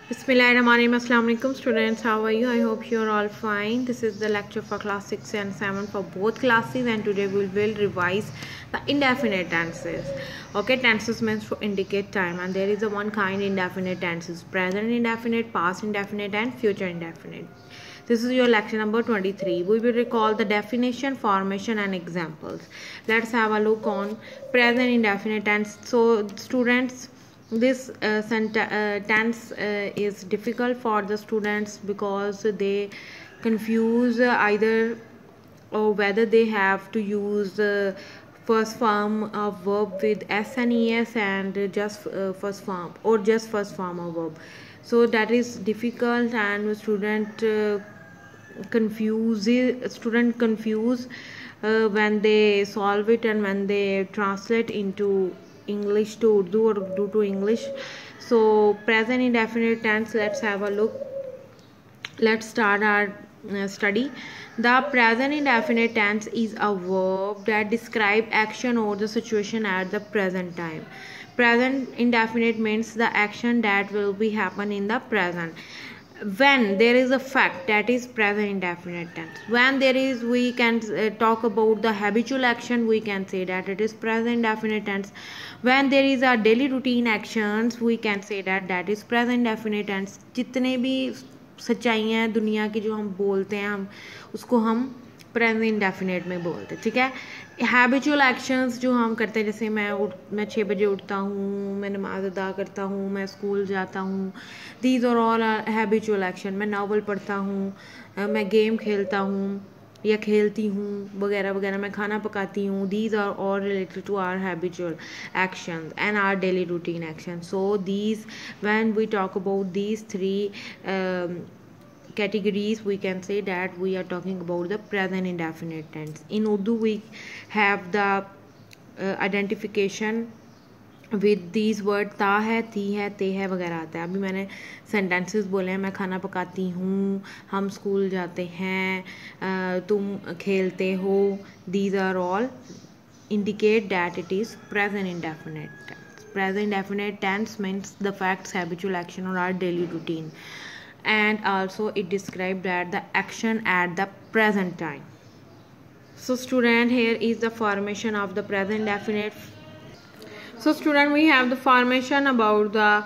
Bismillahirrahmanirrahim. Assalamu alaikum students, how are you? I hope you are all fine. This is the lecture for class 6 and 7 for both classes, and today we will revise the indefinite tenses. Okay, tenses means to indicate time, and there is a one kind indefinite tenses: present indefinite, past indefinite and future indefinite. This is your lecture number 23. We will recall the definition, formation and examples. Let's have a look on present indefinite tense. So students, this tense is difficult for the students because they confuse either or whether they have to use the first form of verb with s and es and just first form or just first form of verb. So that is difficult, and student confuse when they solve it and when they translate into English to Urdu or Urdu to English. So present indefinite tense, let's have a look. Let's start our study. The present indefinite tense is a verb that describes action or the situation at the present time. Present indefinite means the action that will be happen in the present. When there is a fact, that is present indefinite tense. When there is, we can talk about the habitual action, we can say that it is present indefinite tense. When there is a daily routine actions, we can say that that is present indefinite tense. जितने भी सच्चाइयाँ हैं दुनिया की जो हम बोलते हैं, हम उसको हम प्रेजेंट इंडेफिनेट में बोलते हैं. ठीक है. हैबिचुअल एक्शंस जो हम करते हैं, जैसे मैं 6 बजे उठता हूँ, मैं नमाज अदा करता हूँ, मैं स्कूल जाता हूँ, these are all habitual action. मैं नावल पढ़ता हूँ, मैं गेम खेलता हूँ या खेलती हूँ वगैरह वगैरह, मैं खाना पकाती हूँ. These are all related to our habitual actions and our daily routine action. So these, when we talk about these three categories, we can say that we are talking about the present indefinite tense. In Urdu we have the identification with these word. ता है, थी है, ते है वगैरह आता है. अभी मैंने सेंटेंसेस बोले हैं. मैं खाना पकाती हूँ, हम स्कूल जाते हैं, तुम खेलते हो. These are all indicate that it is present indefinite tense. Present indefinite tense means the facts, habitual action or our daily routine, and also it describes that the action at the present time. So student, here is the formation of the present definite. So student, we have the formation about the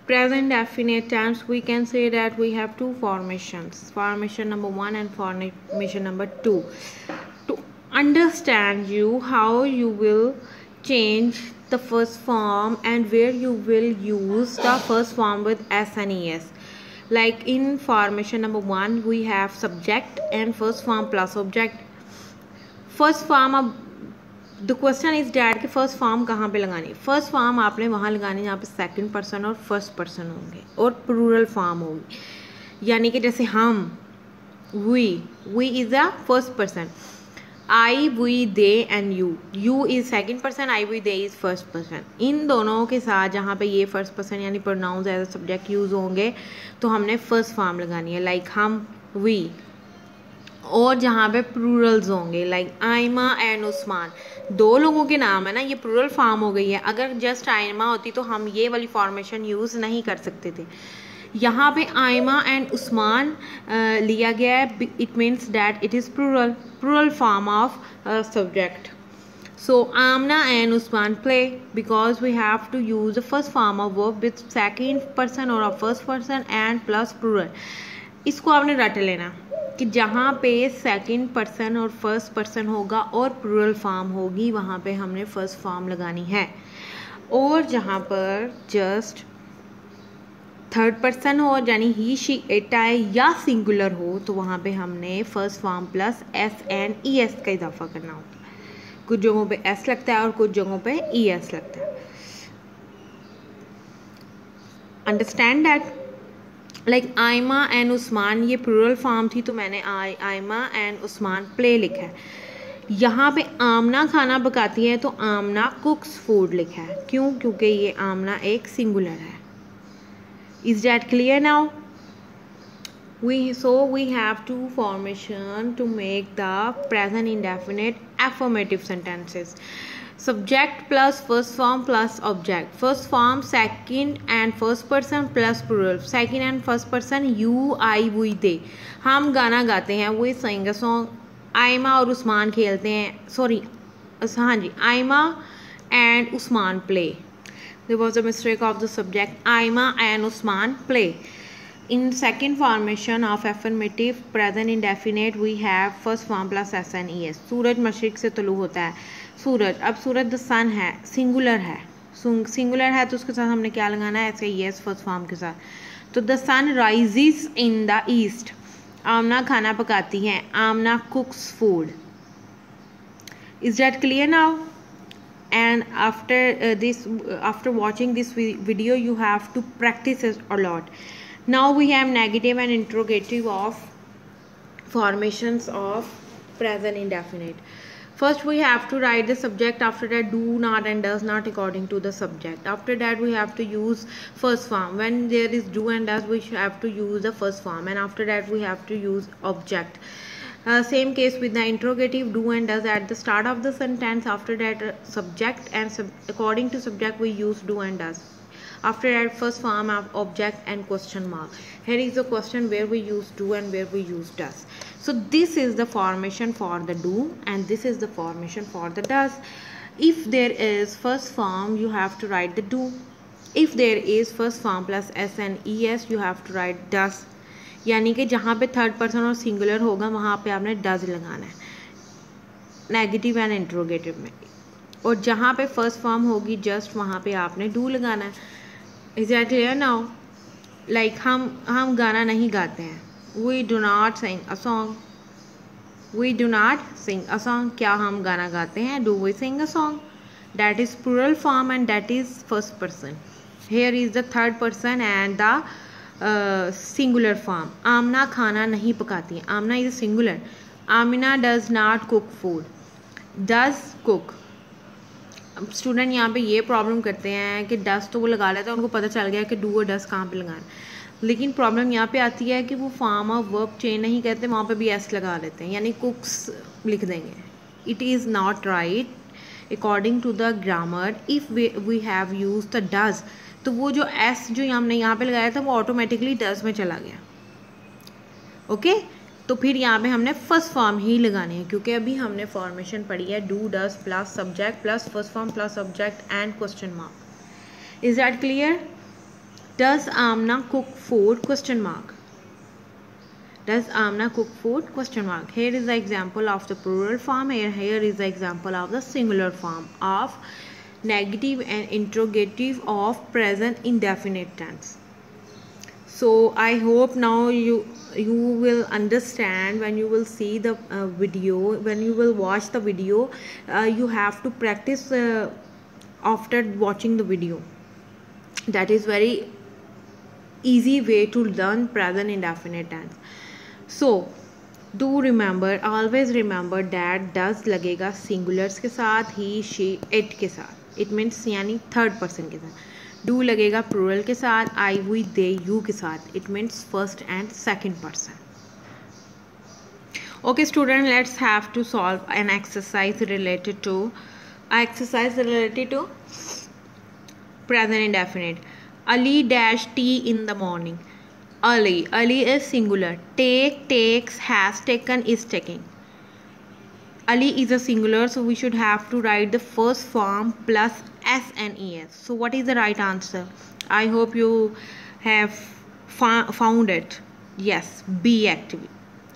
present definite tense. We can say that we have two formations, formation number 1 and formation number 2. To understand you how you will change the first form and where you will use the first form with s and es. Like in formation number 1 we have subject and first form plus object. First form, अब the question is that कि first form कहाँ पे लगानी. first form आपने वहाँ लगानी जहाँ पे second person और first person होंगे और plural form होगी. यानी कि जैसे हम, we is the first person, I, we, they and you is second person, I, we, they is first person. इन दोनों के साथ जहाँ पे ये first person यानी pronouns as a subject use होंगे तो हमने first form लगानी है. लाइक हम, we. और जहाँ पे plurals होंगे लाइक आयमा एंड उस्मान, दो लोगों के नाम है ना, ये plural form हो गई है. अगर जस्ट आयमा होती तो हम ये वाली फॉर्मेशन यूज़ नहीं कर सकते थे. यहाँ पे आयमा एंड उस्मान लिया गया है. It means that it is plural form of subject. So Amna and Usman play because we have to use the first form of verb with second person or a first person and plus plural. इसको आपने रट लेना कि जहाँ पे second person और first person होगा और plural form होगी वहाँ पे हमने first form लगानी है. और जहाँ पर just थर्ड पर्सन हो यानी ही, शी, इट, आई या सिंगुलर हो तो वहाँ पे हमने first form plus S and E S का इजाफा करना होता है. कुछ जगहों पे एस लगता है और कुछ जगहों पे ई एस लगता है. Understand that. Like Aima and Usman ये प्लूरल फॉर्म थी तो मैंने आयमा एंड उस्मान प्ले लिखा है. यहाँ पे आमना खाना पकाती है तो आमना कुक्स फूड लिखा है. क्यों? क्योंकि ये आमना एक सिंगुलर है. Is that clear now? We have two formation to make the present indefinite affirmative sentences. subject plus first form plus object. First form second and first person plus plural. Second and first person you, I, we, they. हम गाना गाते हैं, we sing a song. Aima और उस्मान खेलते हैं, sorry हाँ जी, Aima and Usman play. There was a mistake of the subject. Aima and Usman play. In second formation of affirmative present indefinite we have first form plus s and es. सूरज मशरिक से तुलू होता है. सूरज, अब सूरज the सन है, singular है. Singular है तो उसके साथ हमने क्या लगाना है, ऐसे es फर्स्ट फॉर्म के साथ. तो the sun rises in the east. Amna खाना पकाती है. Amna cooks food. Is that clear now? And after watching this video you have to practice it a lot. Now we have negative and interrogative of formations of present indefinite. First we have to write the subject, after that do not and does not according to the subject. After that we have to use first form. When there is do and does we have to use the first form, and after that we have to use object. Same case with the interrogative, do and does at the start of the sentence. After that subject, and according to subject we use do and does. After that first form of object and question mark. Here is the question where we use do and where we use does. So this is the formation for the do and this is the formation for the does. If there is first form you have to write the do. If there is first form plus s and es you have to write does. यानी कि जहाँ पे third person और singular होगा वहाँ पे आपने does लगाना है नेगेटिव एंड इंट्रोगेटिव में, और जहाँ पे फर्स्ट फॉर्म होगी जस्ट वहाँ पे आपने डू लगाना है. Is that clear now? Like हम गाना नहीं गाते हैं. We do not sing a song. We do not sing a song. क्या हम गाना गाते हैं? Do we sing a song? That is plural form and that is first person. Here is the third person and the singular form. Amna खाना नहीं पकाती है. Amna is singular. Amina does not cook food. Does cook. Student यहाँ पे ये problem करते हैं कि डज तो वो लगा लेते हैं, उनको पता चल गया कि डू और डज कहाँ पे लगाना, लेकिन प्रॉब्लम यहाँ पे आती है कि वो फॉर्म ऑफ वर्ब चेंज नहीं करते, वहाँ पे भी एस लगा लेते हैं, यानी कुक्स लिख देंगे. It is not right according to the grammar. If we have use the does तो वो जो एस जो हमने यहाँ पे लगाया था वो ऑटोमेटिकली डज में चला गया. ओके तो फिर यहाँ पे हमने फर्स्ट फॉर्म ही लगाने हैं, क्योंकि अभी हमने फॉर्मेशन पढ़ी है do does plus subject plus first form plus subject and question mark. Is that clear? Does Amna cook food question mark. Does Amna cook food? Question mark. Here is the example of the plural form. Here is the example of the singular form of negative and interrogative of present indefinite tense. So I hope now you will understand when you will see the video. When you will watch the video, you have to practice after watching the video. That is very easy way to learn present indefinite tense. So do remember, always remember that does लगेगा singulars के साथ, he, she, it के साथ. It means यानी third person के साथ. do लगेगा plural के साथ, I, we, they, you के साथ. It means first and second person. Okay student, let's have to solve an exercise related to present indefinite. Ali dash tea in the morning. Ali is singular. Take, takes, has taken, is taking. Ali is a singular, so we should have to write the first form plus s and es. So what is the right answer? I hope you have found it. Yes, B active.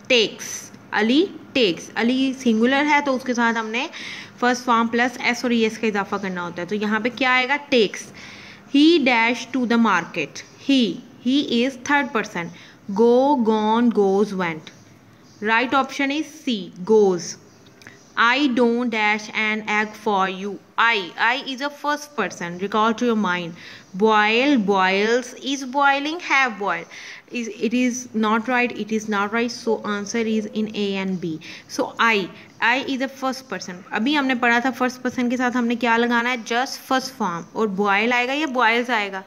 Takes. Ali takes. Ali singular है तो उसके साथ हमने first form plus s और es का इजाफा करना होता है. तो यहाँ पे क्या आएगा? Takes. He dash to the market. He is third person. Go, gone, goes, went. Right option is C, goes. I don't dash an egg for you. I is a first person. Recall to your mind. Boil, boils, is boiling, have boiled. It is not right. It is not right. So answer is in A and B. So I is a first person. अभी हमने पढ़ा था first person के साथ हमने क्या लगाना है? Just first form. और boil आएगा या boils आएगा?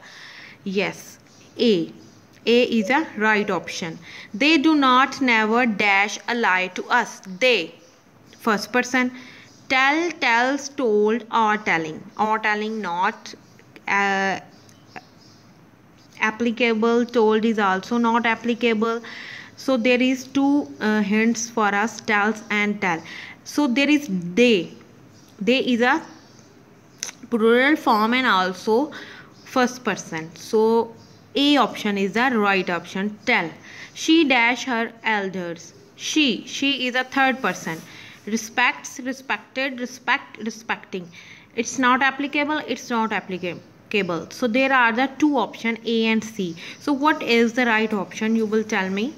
Yes. A is a right option. They do not never dash a lie to us. They, first person. Tell, tells, told, or telling. Or telling not applicable. Told is also not applicable. So there is two hints for us, tells and tell. So there is they. They is a plural form and also first person. So A option is the right option. Tell. She dash her elders. She is a third person. Respects, respected, respect, respecting. It's not applicable, it's not applicable. So there are the two options, A and C. So what is the right option, you will tell me?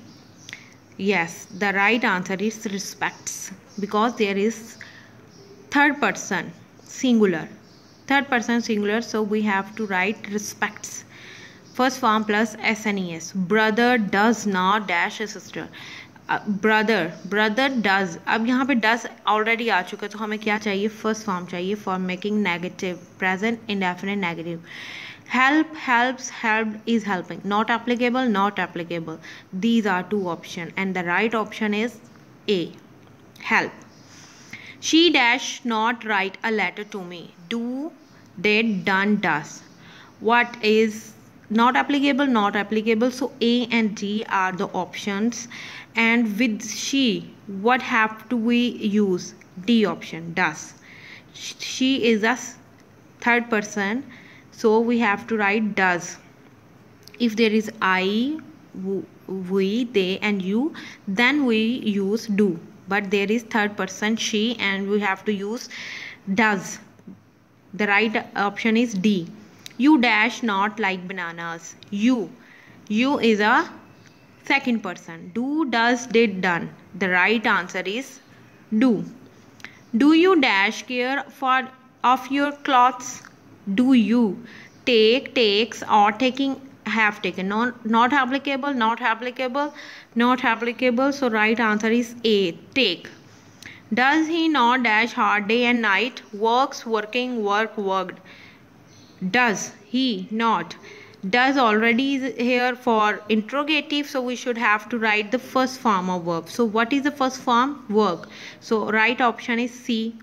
Yes, the right answer is respects, because there is third person singular. So we have to write respects. First form plus SNES. Brother does not dash a sister. Brother does. अब यहाँ पे does already आ चुका है, तो हमें क्या चाहिए? First form चाहिए for making negative, present indefinite negative. Help, helps, helped is helping. Not applicable, not applicable. These are two option and the right option is A, help. She dash not write a letter to me. Do, did, done, does. What is not applicable? Not applicable. So A and D are the options. And with she, what have to we use? D option, does. She is a third person, so we have to write does. If there is I, we, they and you, then we use do. But there is third person she and we have to use does. The right option is D. You dash not like bananas. You is a second person. Do, does, did, done. The right answer is do. Do you dash care for of your clothes? Do you take, takes, or taking, have taken. Not applicable, not applicable, not applicable. So right answer is A, take. Does he not dash hard day and night? Works, working, work, worked. Does he not? Does already is here for interrogative, so we should have to write the first form of verb. So what is the first form? Work. So right option is C,